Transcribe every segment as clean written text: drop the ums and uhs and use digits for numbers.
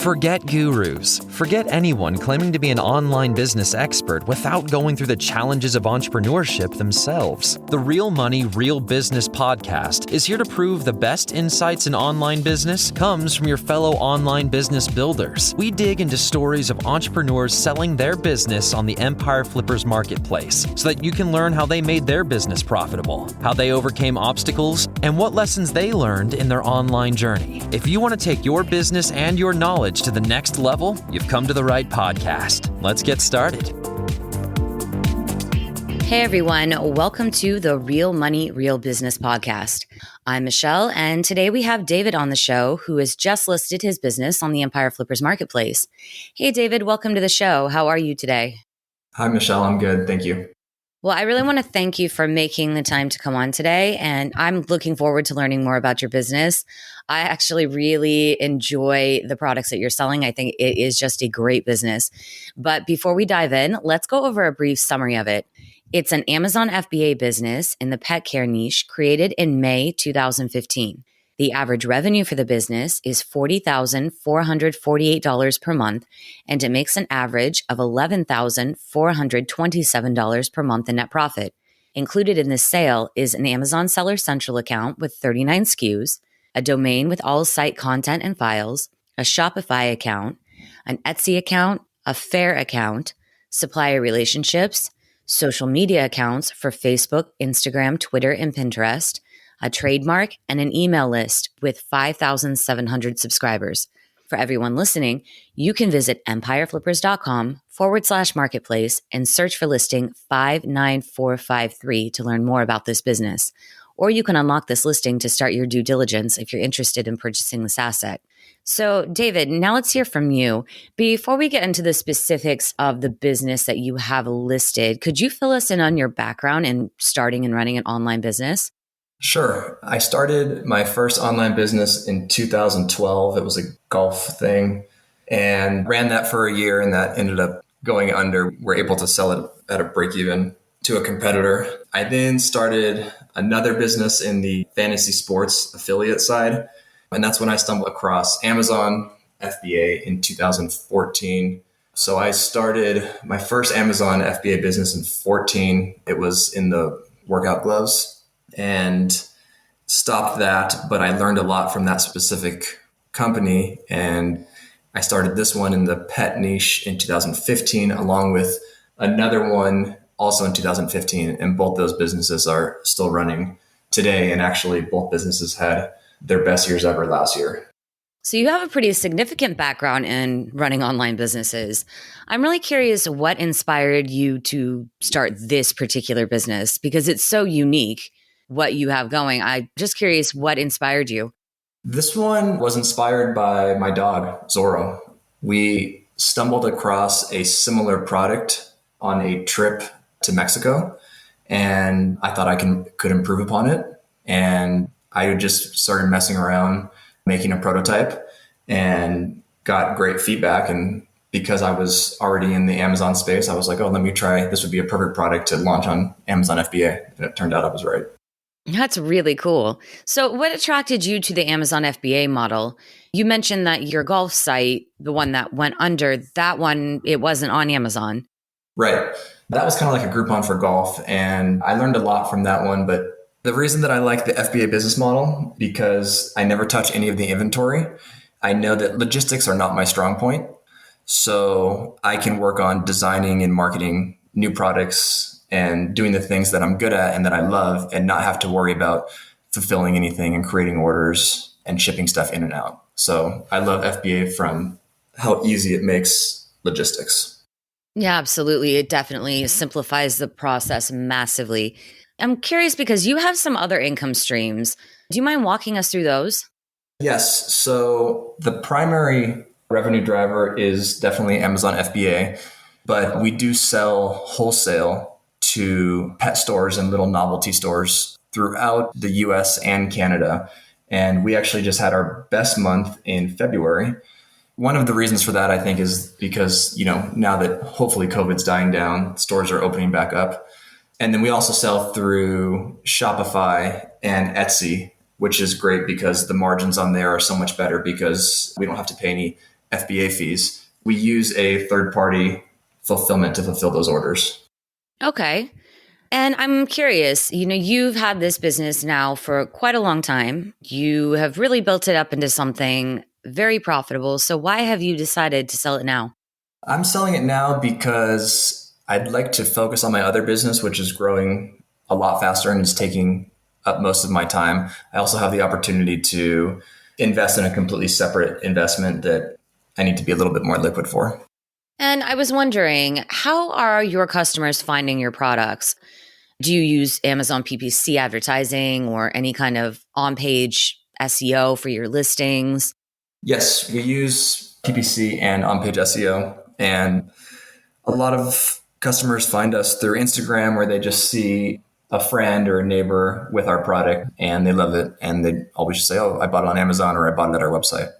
Forget gurus. Forget anyone claiming to be an online business expert without going through the challenges of entrepreneurship themselves. The Real Money, Real Business podcast is here to prove the best insights in online business comes from your fellow online business builders. We dig into stories of entrepreneurs selling their business on the Empire Flippers marketplace so that you can learn how they made their business profitable, how they overcame obstacles, and what lessons they learned in their online journey. If you want to take your business and your knowledge to the next level, you've come to the right podcast. Let's get started. Hey everyone, welcome to the Real Money, Real Business podcast. I'm Michelle, and today we have David on the show who has just listed his business on the Empire Flippers marketplace. Hey David, welcome to the show. How are you today? Hi Michelle, I'm good. Thank you. Well, I really want to thank you for making the time to come on today, and I'm looking forward to learning more about your business. I actually really enjoy the products that you're selling. I think it is just a great business. But before we dive in, let's go over a brief summary of it. It's an Amazon FBA business in the pet care niche created in May 2015. The average revenue for the business is $40,448 per month, and it makes an average of $11,427 per month in net profit. Included in this sale is an Amazon Seller Central account with 39 SKUs, a domain with all site content and files, a Shopify account, an Etsy account, a Faire account, supplier relationships, social media accounts for Facebook, Instagram, Twitter, and Pinterest, a trademark, and an email list with 5,700 subscribers. For everyone listening, you can visit empireflippers.com/marketplace and search for listing 59453 to learn more about this business. Or you can unlock this listing to start your due diligence if you're interested in purchasing this asset. So, David, now let's hear from you. Before we get into the specifics of the business that you have listed, could you fill us in on your background in starting and running an online business? Sure. I started my first online business in 2012. It was a golf thing and ran that for a year, and that ended up going under. We're able to sell it at a break even to a competitor. I then started another business in the fantasy sports affiliate side. And that's when I stumbled across Amazon FBA in 2014. So I started my first Amazon FBA business in 2014. It was in the workout gloves, and stopped that. But I learned a lot from that specific company. And I started this one in the pet niche in 2015, along with another one also in 2015. And both those businesses are still running today. And actually both businesses had their best years ever last year. So you have a pretty significant background in running online businesses. I'm really curious what inspired you to start this particular business, because it's so unique what you have going. I'm just curious what inspired you. This one was inspired by my dog, Zorro. We stumbled across a similar product on a trip to Mexico, and I thought I could improve upon it. And I just started messing around, making a prototype, and got great feedback. And because I was already in the Amazon space, I was like, oh, let me try. This would be a perfect product to launch on Amazon FBA. And it turned out I was right. That's really cool. So what attracted you to the Amazon FBA model? You mentioned that your golf site, the one that went under, that one, it wasn't on Amazon. Right. That was kind of like a Groupon for golf. And I learned a lot from that one. But the reason that I like the FBA business model, because I never touch any of the inventory. I know that logistics are not my strong point. So I can work on designing and marketing new products and doing the things that I'm good at and that I love, and not have to worry about fulfilling anything and creating orders and shipping stuff in and out. So I love FBA from how easy it makes logistics. Yeah, absolutely. It definitely simplifies the process massively. I'm curious because you have some other income streams. Do you mind walking us through those? Yes. So the primary revenue driver is definitely Amazon FBA, but we do sell wholesale to pet stores and little novelty stores throughout the US and Canada. And we actually just had our best month in February. One of the reasons for that, I think, is because, now that hopefully COVID's dying down, stores are opening back up. And then we also sell through Shopify and Etsy, which is great because the margins on there are so much better because we don't have to pay any FBA fees. We use a third-party fulfillment to fulfill those orders. Okay. And I'm curious, you've had this business now for quite a long time. You have really built it up into something very profitable. So why have you decided to sell it now? I'm selling it now because I'd like to focus on my other business, which is growing a lot faster and is taking up most of my time. I also have the opportunity to invest in a completely separate investment that I need to be a little bit more liquid for. And I was wondering, how are your customers finding your products? Do you use Amazon PPC advertising or any kind of on-page SEO for your listings? Yes, we use PPC and on-page SEO. And a lot of customers find us through Instagram, where they just see a friend or a neighbor with our product and they love it. And they always just say, oh, I bought it on Amazon or I bought it at our website.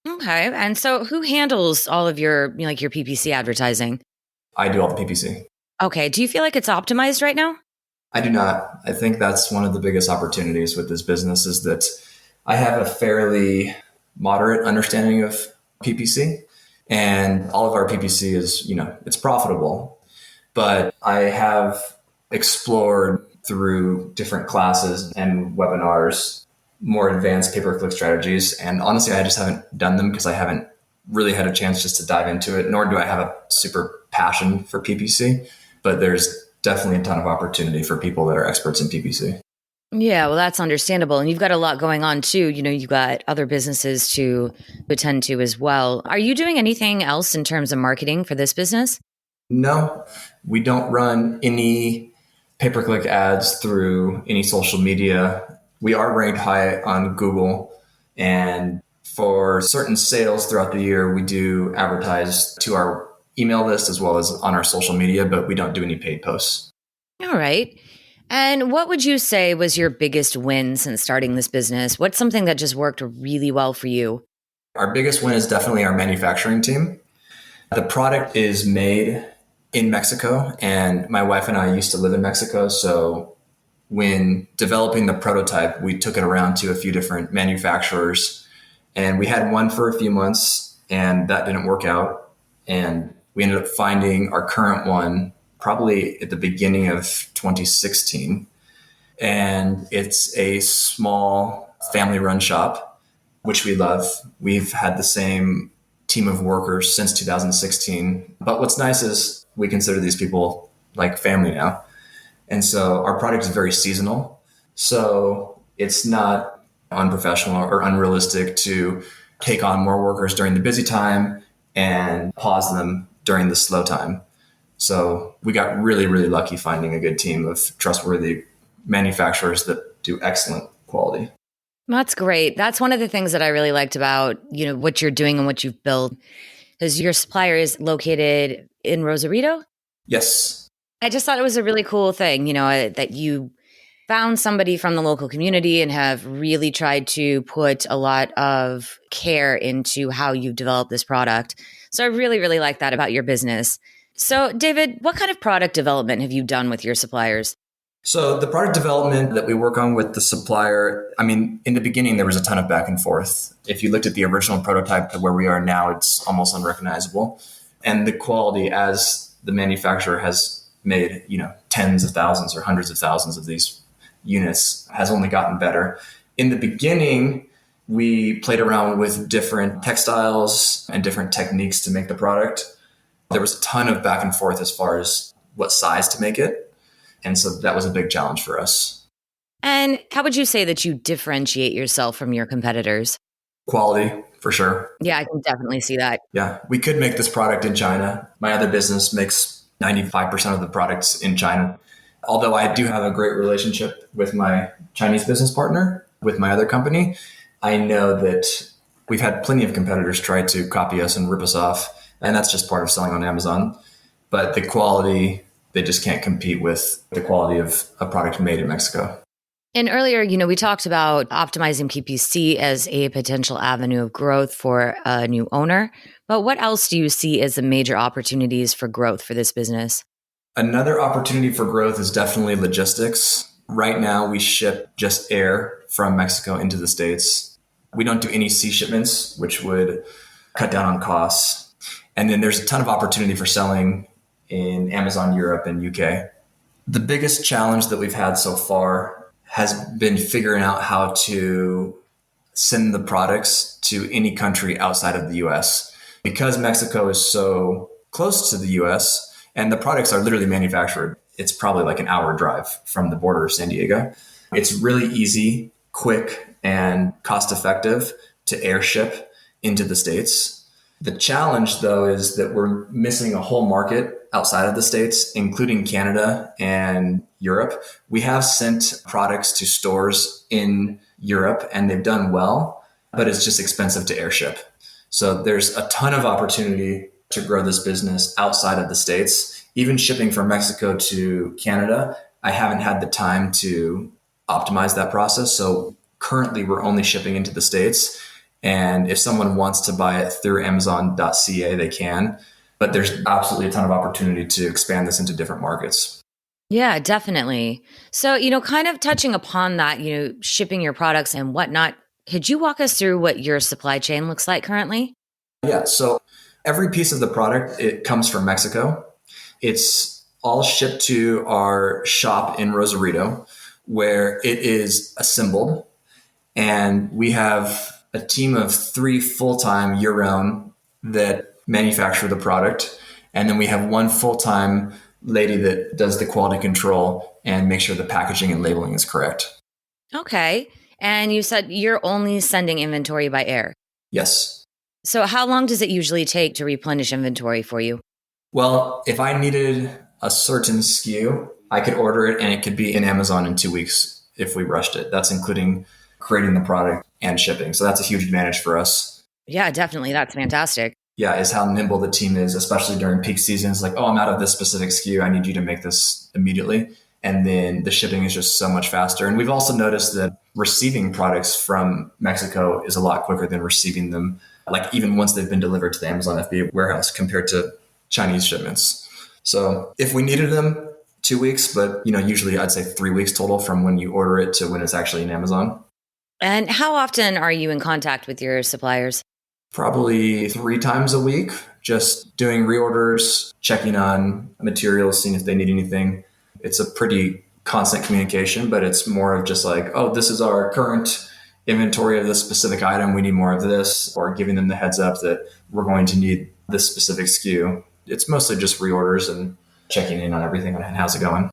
Okay. And so who handles all of your PPC advertising? I do all the PPC. Okay. Do you feel like it's optimized right now? I do not. I think that's one of the biggest opportunities with this business is that I have a fairly moderate understanding of PPC, and all of our PPC is, it's profitable, but I have explored through different classes and webinars more advanced pay-per-click strategies. And honestly, I just haven't done them because I haven't really had a chance just to dive into it, nor do I have a super passion for PPC, but there's definitely a ton of opportunity for people that are experts in PPC. Yeah, well, that's understandable. And you've got a lot going on too. You've got other businesses to attend to as well. Are you doing anything else in terms of marketing for this business? No, we don't run any pay-per-click ads through any social media. We are ranked high on Google, and for certain sales throughout the year, we do advertise to our email list as well as on our social media, but we don't do any paid posts. All right. And what would you say was your biggest win since starting this business? What's something that just worked really well for you? Our biggest win is definitely our manufacturing team. The product is made in Mexico, and my wife and I used to live in Mexico. So when developing the prototype, we took it around to a few different manufacturers, and we had one for a few months, and that didn't work out. And we ended up finding our current one probably at the beginning of 2016. And it's a small family-run shop, which we love. We've had the same team of workers since 2016. But what's nice is we consider these people like family now. And so our product is very seasonal. So it's not unprofessional or unrealistic to take on more workers during the busy time and pause them during the slow time. So we got really, really lucky finding a good team of trustworthy manufacturers that do excellent quality. That's great. That's one of the things that I really liked about, what you're doing and what you've built, because your supplier is located in Rosarito. Yes. I just thought it was a really cool thing, that you found somebody from the local community and have really tried to put a lot of care into how you develop this product. So I really, really like that about your business. So David, what kind of product development have you done with your suppliers? So the product development that we work on with the supplier, in the beginning, there was a ton of back and forth. If you looked at the original prototype to where we are now, it's almost unrecognizable. And the quality, as the manufacturer has made, tens of thousands or hundreds of thousands of these units, has only gotten better. In the beginning, we played around with different textiles and different techniques to make the product. There was a ton of back and forth as far as what size to make it. And so that was a big challenge for us. And how would you say that you differentiate yourself from your competitors? Quality, for sure. Yeah, I can definitely see that. Yeah, we could make this product in China. My other business makes 95% of the products in China. Although I do have a great relationship with my Chinese business partner, with my other company, I know that we've had plenty of competitors try to copy us and rip us off. And that's just part of selling on Amazon. But the quality, they just can't compete with the quality of a product made in Mexico. And earlier, we talked about optimizing PPC as a potential avenue of growth for a new owner. But what else do you see as the major opportunities for growth for this business? Another opportunity for growth is definitely logistics. Right now, we ship just air from Mexico into the States. We don't do any sea shipments, which would cut down on costs. And then there's a ton of opportunity for selling in Amazon Europe and UK. The biggest challenge that we've had so far has been figuring out how to send the products to any country outside of the US. Because Mexico is so close to the US and the products are literally manufactured, it's probably like an hour drive from the border of San Diego. It's really easy, quick, and cost effective to airship into the States. The challenge, though, is that we're missing a whole market outside of the States, including Canada and Europe. We have sent products to stores in Europe and they've done well, but it's just expensive to airship. So there's a ton of opportunity to grow this business outside of the States. Even shipping from Mexico to Canada, I haven't had the time to optimize that process. So currently we're only shipping into the States. And if someone wants to buy it through Amazon.ca, they can. But there's absolutely a ton of opportunity to expand this into different markets. Yeah, definitely. So, kind of touching upon that, shipping your products and whatnot, could you walk us through what your supply chain looks like currently? Yeah. So every piece of the product, it comes from Mexico. It's all shipped to our shop in Rosarito, where it is assembled. And we have a team of 3 full-time year-round that manufacture the product. And then we have 1 full-time lady that does the quality control and make sure the packaging and labeling is correct. Okay. And you said you're only sending inventory by air. Yes. So how long does it usually take to replenish inventory for you? Well, if I needed a certain SKU, I could order it and it could be in Amazon in 2 weeks if we rushed it. That's including creating the product and shipping. So that's a huge advantage for us. Yeah, definitely. That's fantastic. Yeah, is how nimble the team is, especially during peak seasons. Like, oh, I'm out of this specific SKU. I need you to make this immediately. And then the shipping is just so much faster. And we've also noticed that receiving products from Mexico is a lot quicker than receiving them, like even once they've been delivered to the Amazon FBA warehouse compared to Chinese shipments. So if we needed them, 2 weeks, but usually I'd say 3 weeks total from when you order it to when it's actually in Amazon. And how often are you in contact with your suppliers? Probably 3 times a week, just doing reorders, checking on materials, seeing if they need anything. It's a pretty constant communication, but it's more of just like, oh, this is our current inventory of this specific item. We need more of this, or giving them the heads up that we're going to need this specific SKU. It's mostly just reorders and checking in on everything and how's it going.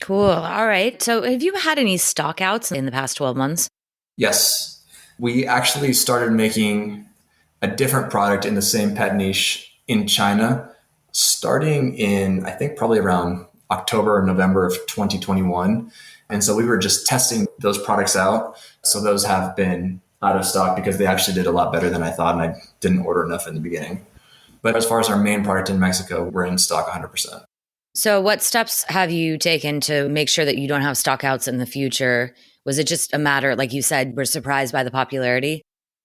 Cool. All right. So have you had any stockouts in the past 12 months? Yes. We actually started making a different product in the same pet niche in China, starting in, I think, probably around October or November of 2021. And so we were just testing those products out. So those have been out of stock because they actually did a lot better than I thought. And I didn't order enough in the beginning. But as far as our main product in Mexico, we're in stock 100%. So what steps have you taken to make sure that you don't have stockouts in the future? Was it just a matter, like you said, we're surprised by the popularity?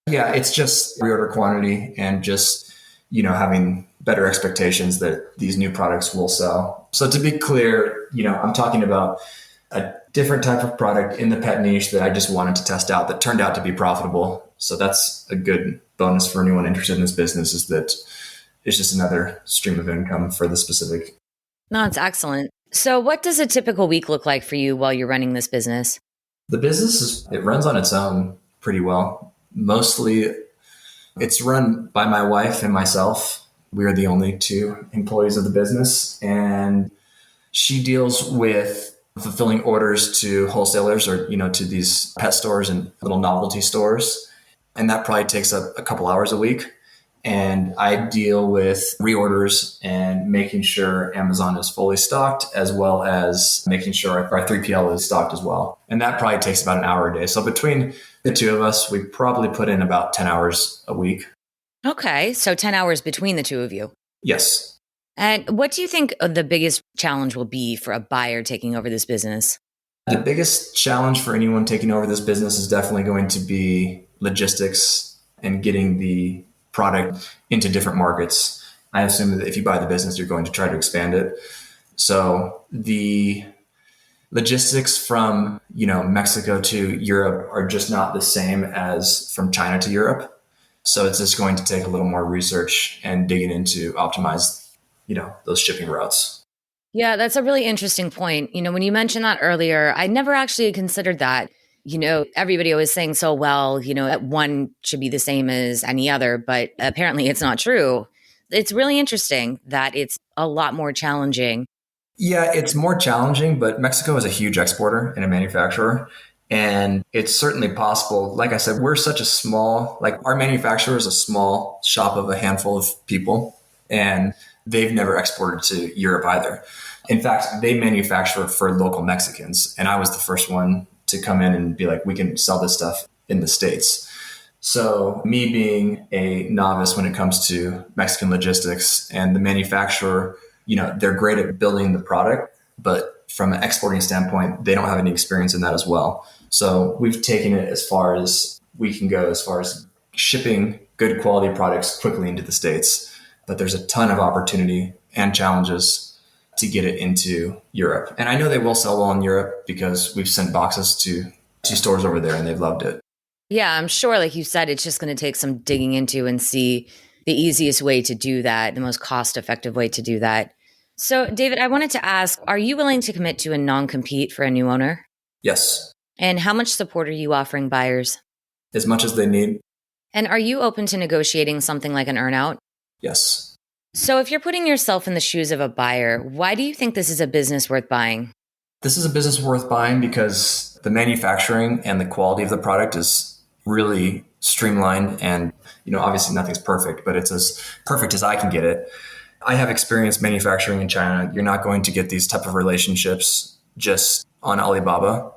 Yeah, it's just reorder quantity and just, having better expectations that these new products will sell. So to be clear, I'm talking about a different type of product in the pet niche that I just wanted to test out that turned out to be profitable. So that's a good bonus for anyone interested in this business, is that it's just another stream of income for the specific. No, it's excellent. So what does a typical week look like for you while you're running this business? The business it runs on its own pretty well. Mostly it's run by my wife and myself. We are the only 2 employees of the business, and she deals with fulfilling orders to wholesalers or, to these pet stores and little novelty stores. And that probably takes up a couple hours a week. And I deal with reorders and making sure Amazon is fully stocked, as well as making sure our 3PL is stocked as well. And that probably takes about an hour a day. So between the 2 of us, we probably put in about 10 hours a week. Okay. So 10 hours between the 2 of you. Yes. And what do you think the biggest challenge will be for a buyer taking over this business? The biggest challenge for anyone taking over this business is definitely going to be logistics and getting the product into different markets. I assume that if you buy the business, you're going to try to expand it. So the logistics from, Mexico to Europe are just not the same as from China to Europe. So it's just going to take a little more research and digging into optimize, those shipping routes. Yeah, that's a really interesting point. When you mentioned that earlier, I never actually considered that. Everybody always saying so well, that one should be the same as any other, but apparently it's not true. It's really interesting that it's a lot more challenging. Yeah, it's more challenging, but Mexico is a huge exporter and a manufacturer. And it's certainly possible. Like I said, we're such a small, our manufacturer is a small shop of a handful of people, and they've never exported to Europe either. In fact, they manufacture for local Mexicans. And I was the first one to come in and be like, we can sell this stuff in the States. So me being a novice when it comes to Mexican logistics, and the manufacturer, they're great at building the product, but from an exporting standpoint, they don't have any experience in that as well. So we've taken it as far as we can go, as far as shipping good quality products quickly into the States. But there's a ton of opportunity and challenges to get it into Europe. And I know they will sell well in Europe because we've sent boxes to stores over there and they've loved it. Yeah, I'm sure, like you said, it's just going to take some digging into and see the easiest way to do that, the most cost-effective way to do that. So, David, I wanted to ask, are you willing to commit to a non-compete for a new owner? Yes. And how much support are you offering buyers? As much as they need. And are you open to negotiating something like an earn-out? Yes. So if you're putting yourself in the shoes of a buyer, why do you think this is a business worth buying? This is a business worth buying because the manufacturing and the quality of the product is really streamlined. And, obviously nothing's perfect, but it's as perfect as I can get it. I have experience manufacturing in China. You're not going to get these type of relationships just on Alibaba.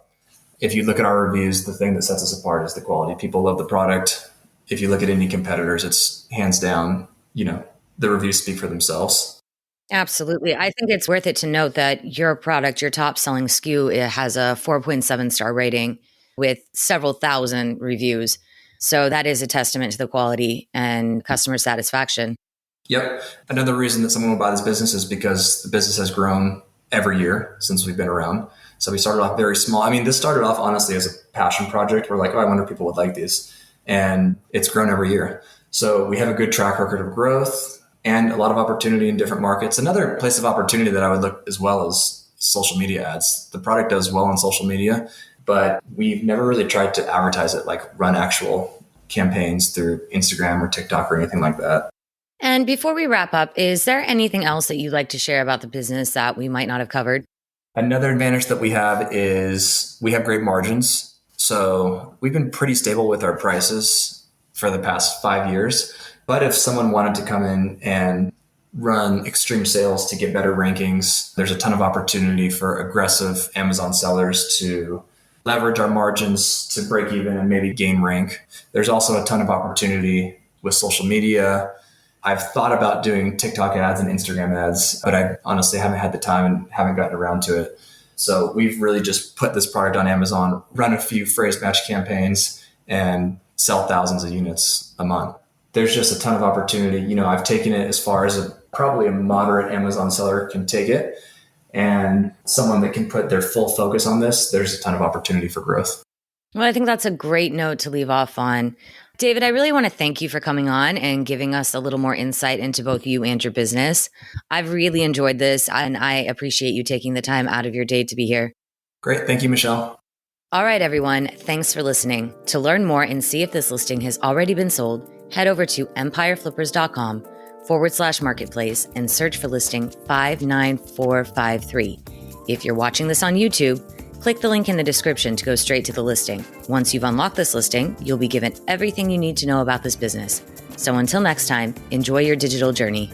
If you look at our reviews, the thing that sets us apart is the quality. People love the product. If you look at any competitors, it's hands down, the reviews speak for themselves. Absolutely. I think it's worth it to note that your product, your top selling SKU, it has a 4.7 star rating with several thousand reviews. So that is a testament to the quality and customer satisfaction. Yep. Another reason that someone will buy this business is because the business has grown every year since we've been around. So we started off very small. I mean, this started off honestly as a passion project. We're like, I wonder if people would like these. And it's grown every year. So we have a good track record of growth and a lot of opportunity in different markets. Another place of opportunity that I would look as well is social media ads. The product does well on social media, but we've never really tried to advertise it, like run actual campaigns through Instagram or TikTok or anything like that. And before we wrap up, is there anything else that you'd like to share about the business that we might not have covered? Another advantage that we have is we have great margins. So we've been pretty stable with our prices for the past 5 years. But if someone wanted to come in and run extreme sales to get better rankings, there's a ton of opportunity for aggressive Amazon sellers to leverage our margins to break even and maybe gain rank. There's also a ton of opportunity with social media. I've thought about doing TikTok ads and Instagram ads, but I honestly haven't had the time and haven't gotten around to it. So we've really just put this product on Amazon, run a few phrase match campaigns, and sell thousands of units a month. There's just a ton of opportunity. I've taken it as far as probably a moderate Amazon seller can take it. And someone that can put their full focus on this, there's a ton of opportunity for growth. Well, I think that's a great note to leave off on. David, I really want to thank you for coming on and giving us a little more insight into both you and your business. I've really enjoyed this, and I appreciate you taking the time out of your day to be here. Great. Thank you, Michelle. All right, everyone. Thanks for listening. To learn more and see if this listing has already been sold, head over to empireflippers.com/marketplace and search for listing 59453. If you're watching this on YouTube, click the link in the description to go straight to the listing. Once you've unlocked this listing, you'll be given everything you need to know about this business. So until next time, enjoy your digital journey.